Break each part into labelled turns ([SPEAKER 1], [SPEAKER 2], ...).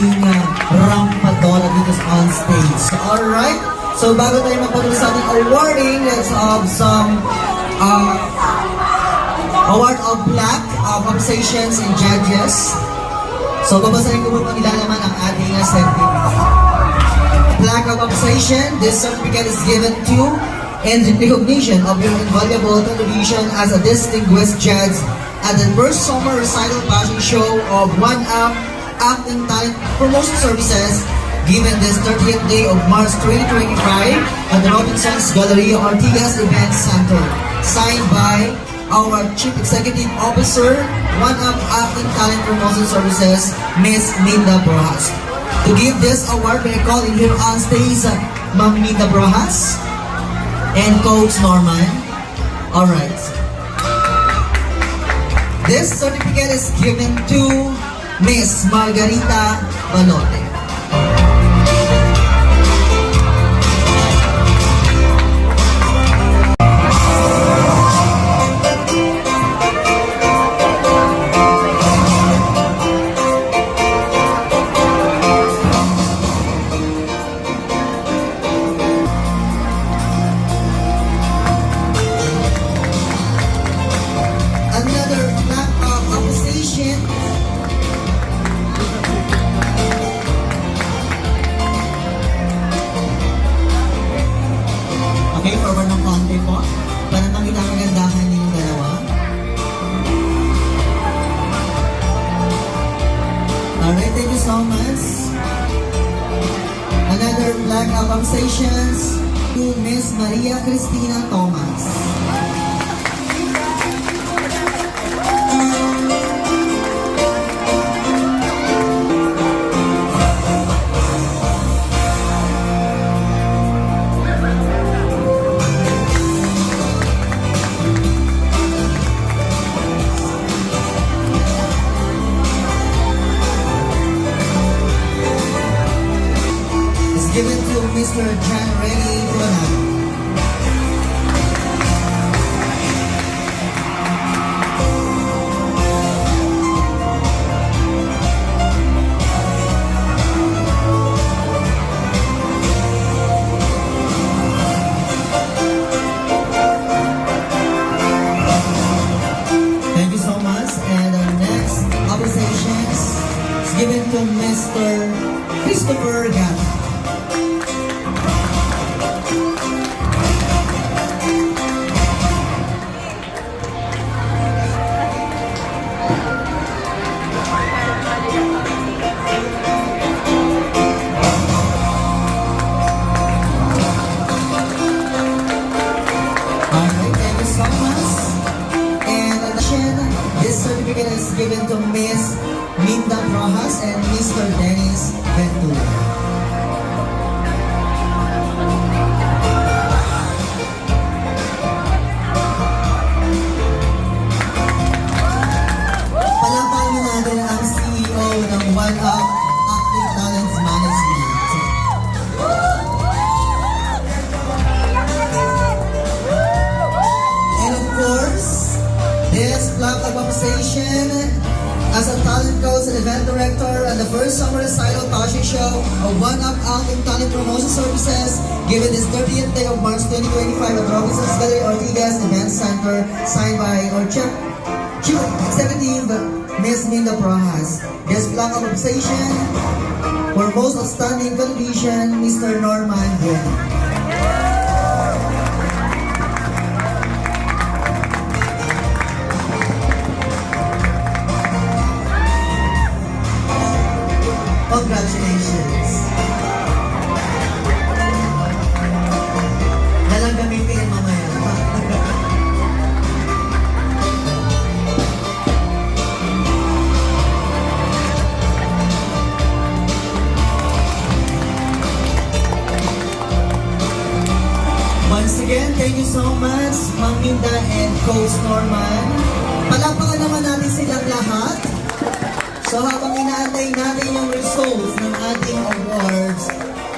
[SPEAKER 1] ating rampadora dito on stage. So, alright, so bago tayo magpatuloy sa ating awarding, let's have some award of plaque, conversations and judges. So babasahin ko muna nilalaman ang ating certificate. Plaque of conversation, this certificate is given to in recognition of your invaluable contribution as a distinguished judge at the first summer recital fashion show of One Up Acting Talent Promotion Services given this 30th day of March 2025 at the Robinson's Galleria Ortigas Event Center. Signed by our Chief Executive Officer, One Up Acting Talent Promotion Services, Ms. Minda Brojas. To give this award, may I call in here on stage Ma'am Minda Brojas and Coach Norman. Alright. This certificate is given to Miss Margarita Balote. Okay, forward ng konti po. Para makita ang kagandahan ninyong dalawa. Alright, thank you so much. Another flag of conversations to Miss Maria Cristina Thomas. Given to Mr. John Rene Coronado. Thank you so much. And the next appreciation is given to Mr. Christopher Gata. This certificate is given to Ms. Minda Rojas and Mr. Dennis Ventura. Palakpakan natin ang CEO ng One Up Acting Talents Management. And of course, this plaque of appreciation as a talent coach and event director at the first summer recital fashion show of One Up Acting Talent Promotion Services given this 30th day of March 2025 at Robinson's Galleria Ortigas Event Center, signed by our Chief Executive Ms. Minda Brojas. This plaque of appreciation for most outstanding contribution, Mr. Norman Bueno. Congratulations! Dalang gamitin yan mamaya. Once again, thank you so much, Ma'am Minda and Coach Norman. Palakpakan naman natin silang lahat. So habang inaantay natin yung results ng ating awards,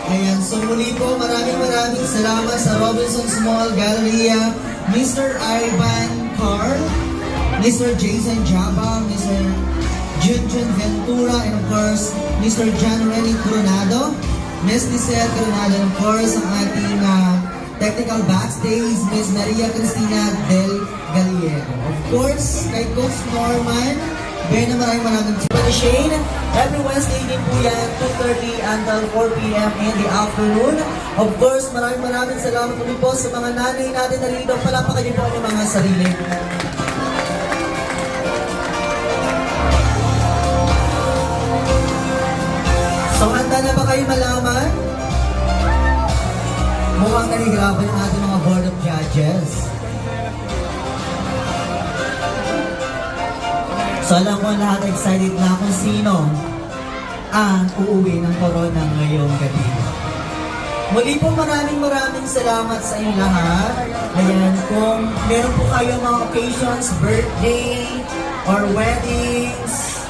[SPEAKER 1] ayan, so muli po maraming salamat sa Robinson's Mall Galleria, Mr. Ivan Carl, Mr. Jason Jabang, Mr. Junjun Ventura, and of course, Mr. John Renny Coronado, Miss Lisette Coronado, and of course, ang ating technical backstage, Miss Maria Cristina Del Gallego. Of course, kay Coach Norman, Ben, maraming Shane, every Wednesday din po yan, 2:30 until 4 p.m. in the afternoon. Of course, maraming salamat po po sa mga nanay natin na rito. Palapakan niyo po ang mga sarili. So, handa na ba kayo malaman? Mukhang nahihirapan yung ating mga board of judges. So alam ko lahat excited na kung sino ang uuwi ng corona ngayong gabi. Muli po maraming salamat sa inyo lahat. Ayan, kung meron po kayo mga occasions, birthday, or weddings,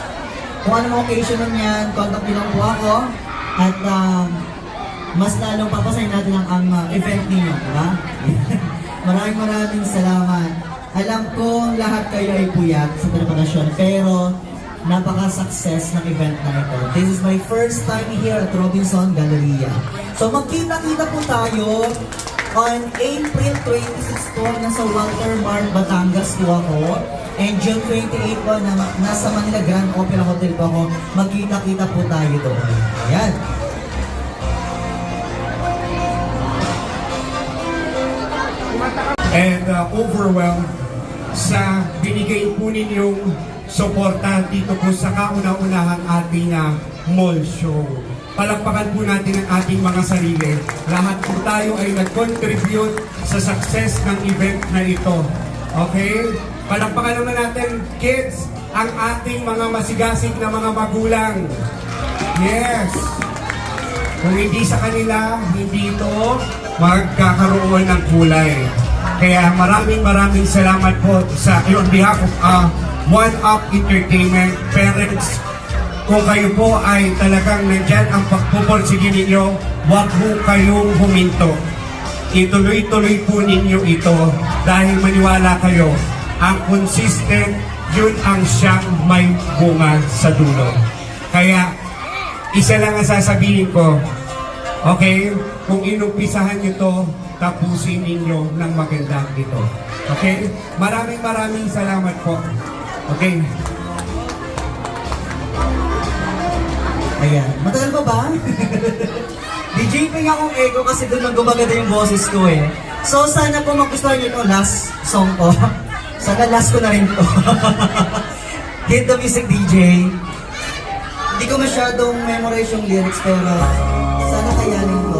[SPEAKER 1] kung ano mga occasion nun yan, contact nyo lang po ako. At mas lalong papasahin natin ang event ninyo, diba? maraming salamat. Alam ko lahat kayo ay puyat sa preparasyon, pero napaka-success ng event na ito. This is my first time here at Robinson Galleria. So magkita-kita po tayo on April 26 po, nasa Walter Mart, Batangas po ako. And June 28 po, nasa Manila Grand Opera Hotel po ako. Magkita-kita po tayo doon. Ayan.
[SPEAKER 2] And overwhelmed sa binigay po ninyong suporta dito po sa kauna-unahang ating mall show. Palakpakan po natin ang ating mga sarili. Lahat po tayo ay nag-contribute sa success ng event na ito. Okay? Palakpakan naman natin, kids, ang ating mga masigasig na mga magulang. Yes! Kung hindi sa kanila, hindi ito magkakaroon ng kulay. Kaya maraming salamat po sa on behalf of One Up Entertainment parents. Kung kayo po ay talagang nandyan ang pagpupursige ninyo, huwag po kayong huminto. Ituloy-tuloy po ninyo ito dahil maniwala kayo, ang consistent, yun ang siyang may bunga sa dulo. Kaya, isa lang ang sasabihin ko, okay, kung inumpisahan nyo to, tapusin ninyo ng maganda ito. Okay? Maraming salamat po. Okay?
[SPEAKER 1] Ayan. Matagal pa ba? DJ Ping akong ego kasi doon lang gumaganda yung boses ko eh. So sana po magustuhan nyo itong last song ko. Sana last ko na rin to. Hit the music DJ. Hindi ko masyadong memorize yung lyrics pero sana kayanin ko.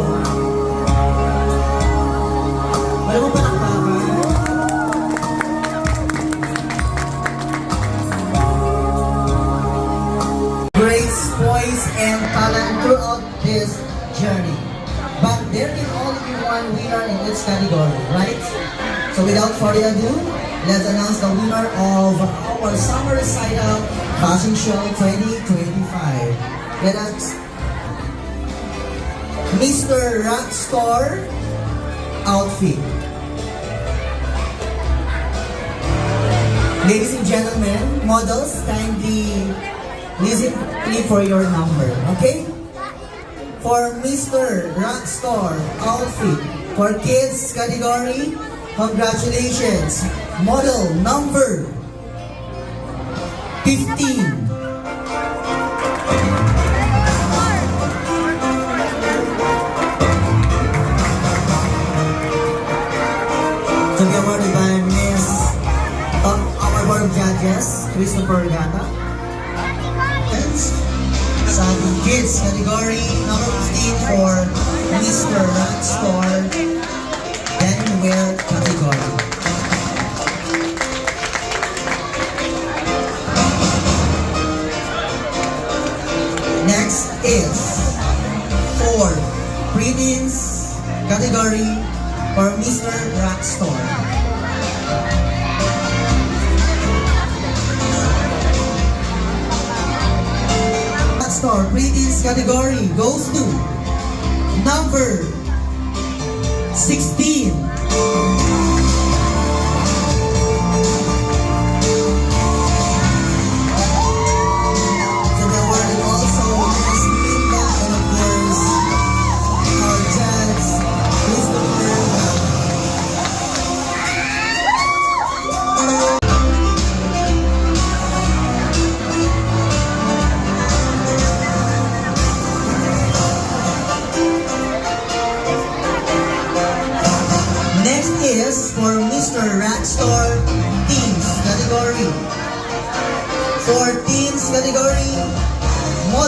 [SPEAKER 1] Wala mo palakpakan. Grace, poise, and talent throughout this journey. But there can only be one winner in each category, right? So without further ado, let's announce the winner of our Summer Recital Fashion Show 2025. Let us Mr. Rockstar outfit. Ladies and gentlemen, models, kindly listen for your number, okay? For Mr. Rockstar outfit for kids category, congratulations, model number 15. To be awarded by Miss our board of judges, Christopher Gata. Sa kids category, number 15 for Mr. Rockstar Denim Wear category. Next is for Preteens category for Mr. Rockstar. Rockstar Preteens category goes to number 16. To be awarded also Miss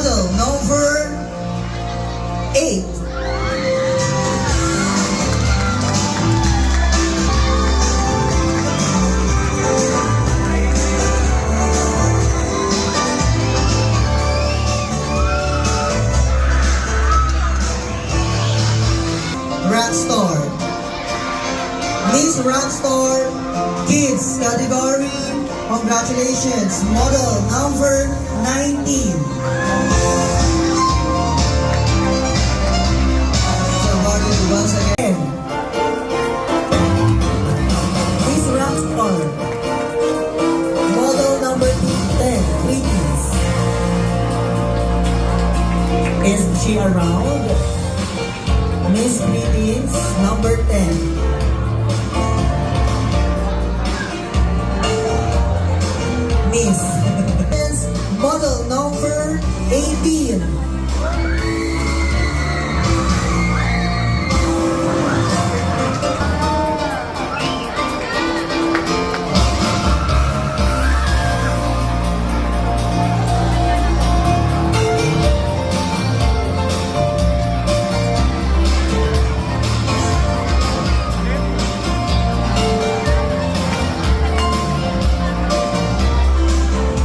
[SPEAKER 1] Model number 8. Rockstar. Miss Rockstar Kids category. Congratulations. Model number 19. So awarded once again. Miss Rockstar. Model number 10. Please. Is she around? Miss Philippines, number 10. Miss. Model number 18.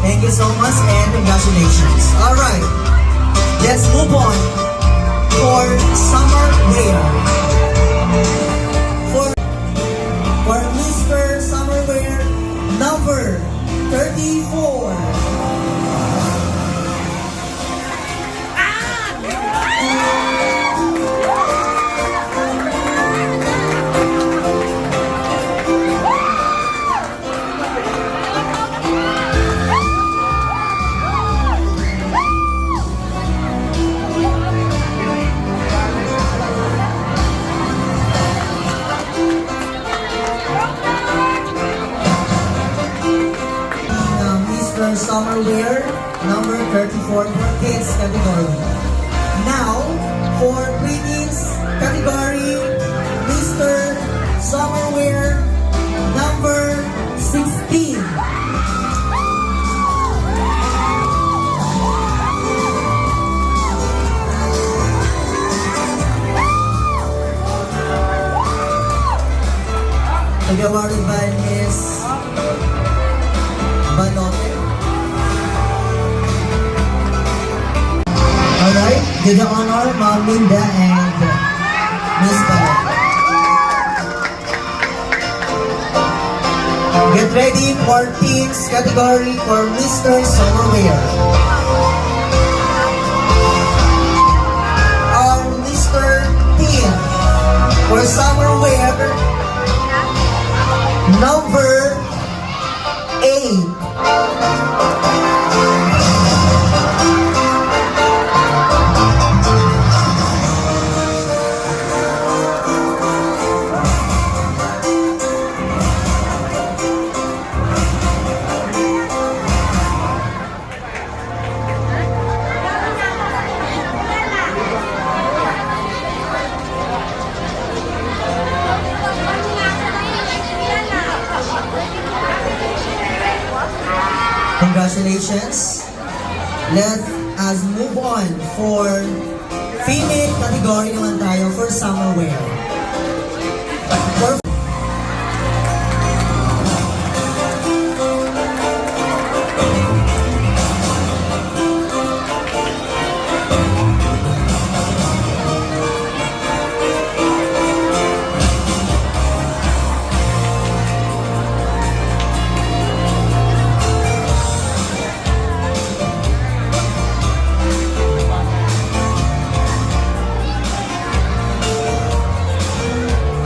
[SPEAKER 1] Thank you so much and congratulations. Alright, let's move on for summer wear. For Mr. Summer Wear number 34. Mr. Summer Wear number 34 for kids category. Now, for preteens category, Mr. Summer Wear number 16. To be awarded by Miss Banote. Alright, give the honor, Ma'am Linda and Miss Banote. Get ready for teens category for Mr. Summer Wear. Our Mr. Teen for Summer Wear number 8. Congratulations. Let us move on for female category naman tayo for summer wear. For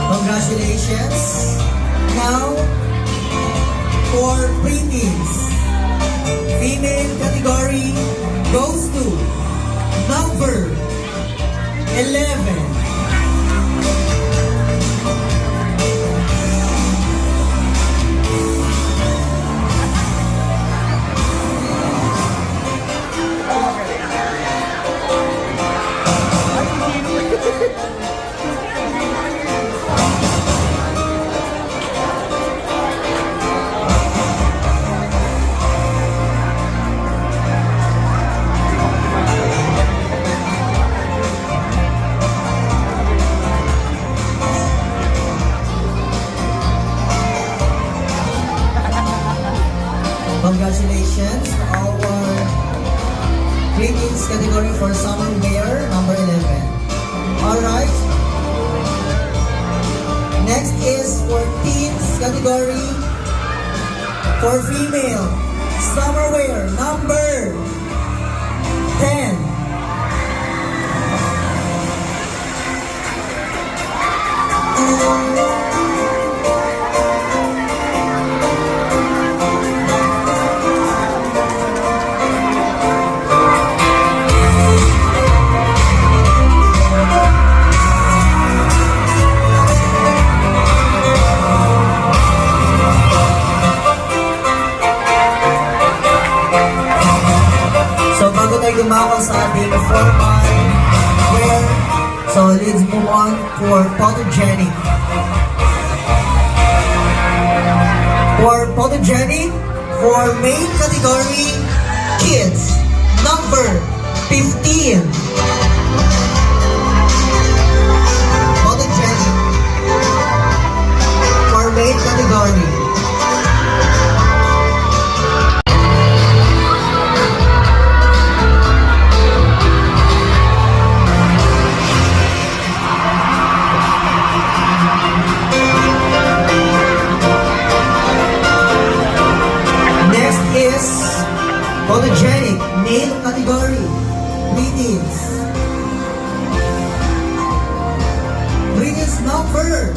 [SPEAKER 1] congratulations. Now, for preteens, female category goes to number 11. for summer wear, number 11. Alright. Next is for teens category. For female, summer wear, number 10. So bago tayo dumako sa ating formal wear, so let's move on for photogenic. For photogenic, for main category, kids, number 15. Photogenic. For main category. Next is photogenic male category. Greetings. Greetings number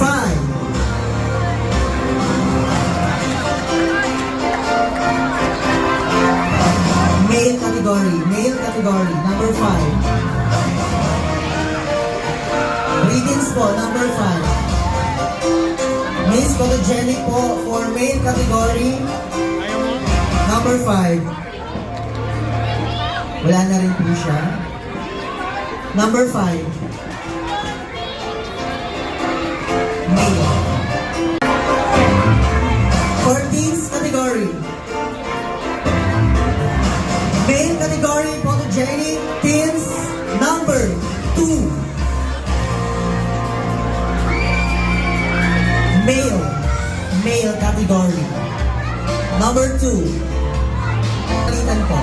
[SPEAKER 1] 5. Male category, number 5. Greetings po, number 5. Miss photogenic po for male category, number 5. Wala na rin po siya. Number 5. Male. For teens category. Male category, photogenic, teens, number 2. Male category. Number 2. Palitan ko.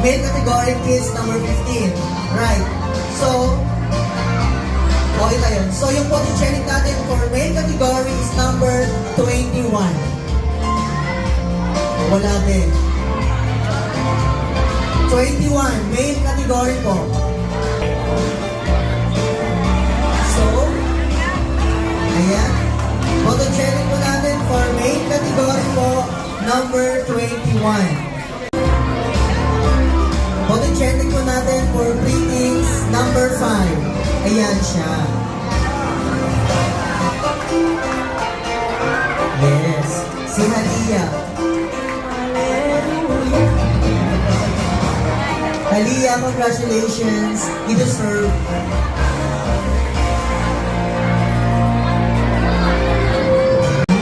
[SPEAKER 1] Male category kids number 15. Right. So, okay tayo. So, yung photogenic natin for male category is number 21. Wala din. 21. Male category po. So, ayan. Photogenic po natin for main category po, number 21. Photogenic po natin for greetings, number 5. Ayan siya. Yes. Si Halia. Halia, congratulations. You deserve.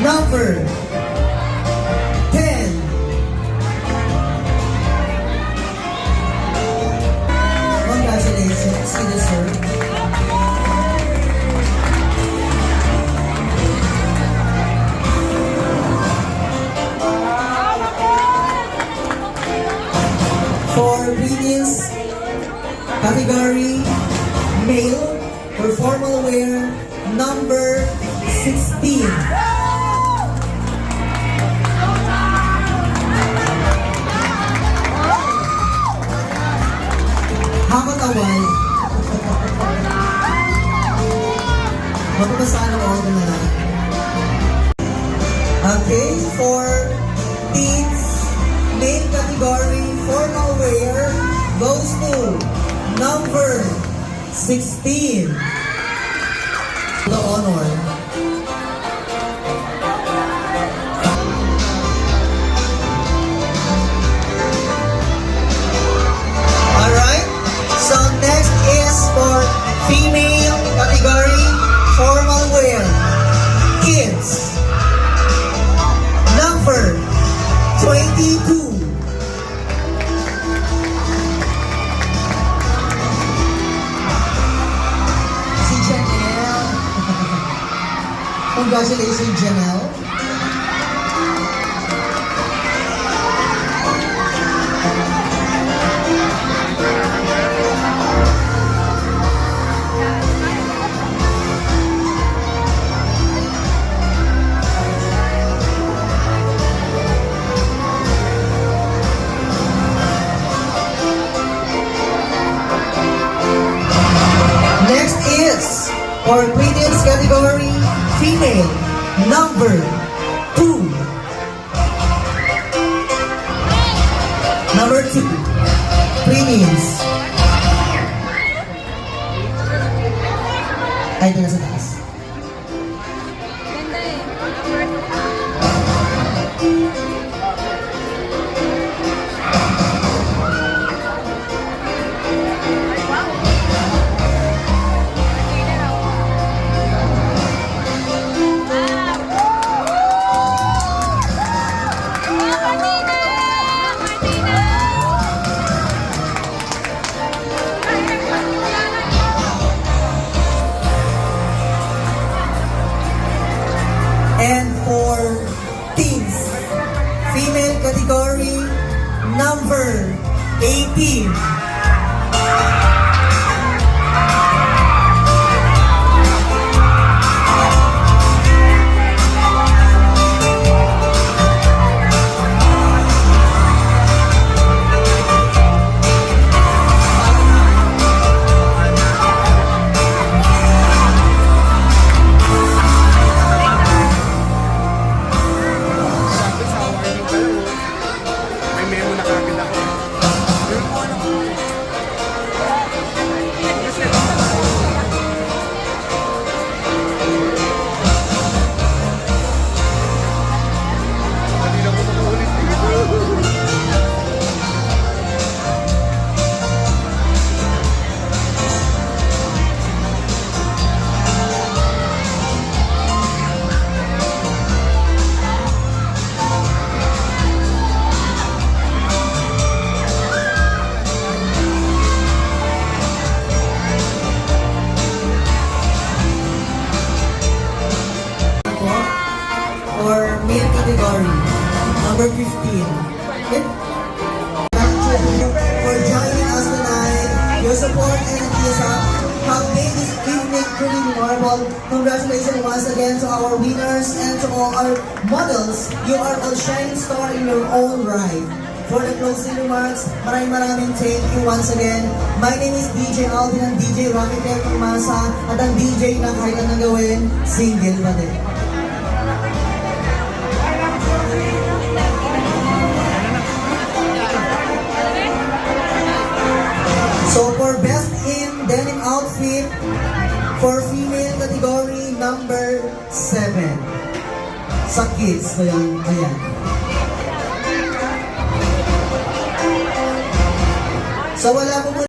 [SPEAKER 1] Number 10. Congratulations, you deserve. For greetings category, male, for formal wear, number 16. Hakatawan. Magpapasaan ang order na lang. Okay, for teens, main category, formal wear, goes to number 16. The honor. Alright, so next is for female category, formal wear, kids, number 22. Si Janelle. Congratulations, Janelle. number 2. Number 2, preemies. Ay, ito na sa taas. And for teens, female category, number 18.
[SPEAKER 3] Sabi sa warning pa lang, may memo na kagad ako. Hindi na ko makaulit dito.
[SPEAKER 1] For male category, number 15. For joining us tonight, your support and enthusiasm have made this evening truly memorable. Congratulations once again to our winners and to all our models. You are all shining star in your own right. For the closing remarks, maraming thank you once again. My name is DJ Alvin and DJ Rocky Tel Masa at ang DJ na kahit anong gawin, single pa din. So for best in denim outfit, for female category, number 7. Sa kids, ayan. So wala po